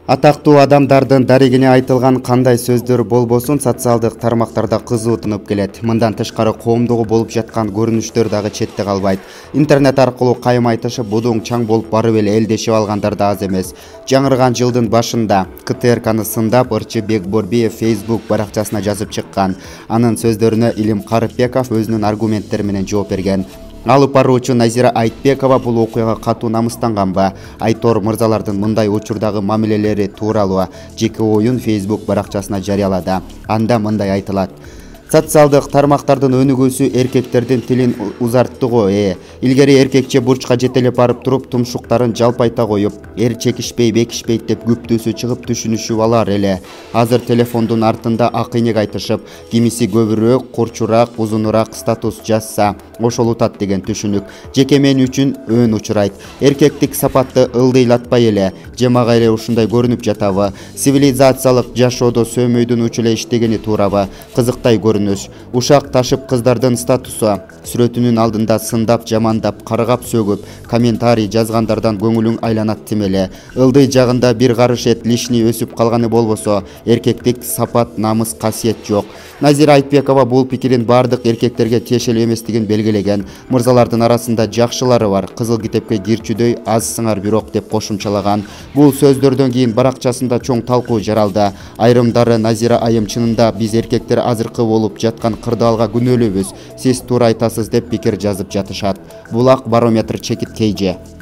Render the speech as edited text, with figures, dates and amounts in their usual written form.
Атактуу адамдардын дарегине айтылган кандай сөздөр болбосун социалдык тармактарда кызуу тынып келет. Мындан тышкары коомдогу болуп жаткан көрүнүштөр дагы четте калбайт. Интернет аркылуу кайым айтышып, будуң чаң болуп барып эле элдешип алгандар да аз эмес. Жаңырган жылдын башында КТРКны сындап, ырчы Бекборбиев Facebook баракчасына жазып чыккан. Анын сөздөрүнө Илим Карыпбеков өзүнүн аргументтери менен жооп берген. Алып баруучу Назира Айтбекова бул окуяга катуу намыстанганбы? Айтор мырзалардын мындай учурдагы мамилелери тууралуу жеке оюн Facebook баракчасына жарыялады. Анда мындай айтылат: социалдык тармактардын өнүгүүсү эркектердин тилин узартты го. Илгери эркекче бурчка жетелеп барып туруп, тумшуктарын жалпайта коюп, эр чекишпей, бекишпейт деп күптүүсү чыгып түшүнүшүп алар эле. Азыр телефондун артында ак энек айтышып, кимиси көбүрөөк, курчураак, узунураак статус жазса, ошол утат деген түшүнүк жеке мен үчүн өн учурайт. Эркектик сапатты ылдыйлатпай эле, же мага эле ушундай көрүнүп жатабы? Цивилизациялык жашоодо сөмөйдүн учу эле иштегени туурабы? Кызыктай көрүнүш. Ушак ташып кыздардын статусу сүрөтүнүн алдында сындап, жамандап, каргап сөгүп, комментарий жазгандардан көңүлүң айланат тимеле. Ылдый жагында бир карыш эт лишний өсүп калганы болбосо, эркектик сапат, намыс, касиет жок. Назира Айтбекова бул пикирин бардык эркектерге тиешелүү эместигин белгилеген. Мырзалардын арасында жакшылары бар, кызыл китепке кирчүдөй аз сыңар бирок деп кошумчалаган. Бул сөздөрдөн кийин баракчасында чоң талкуу жаралды. Айрымдары Назира айым чынында биз эркектер азыркы болуп жаткан кырдаалга күнөөлүүбүз, сиз туура айтасыз деп пикир жазып жатышат. Булак барометр чекит KJ.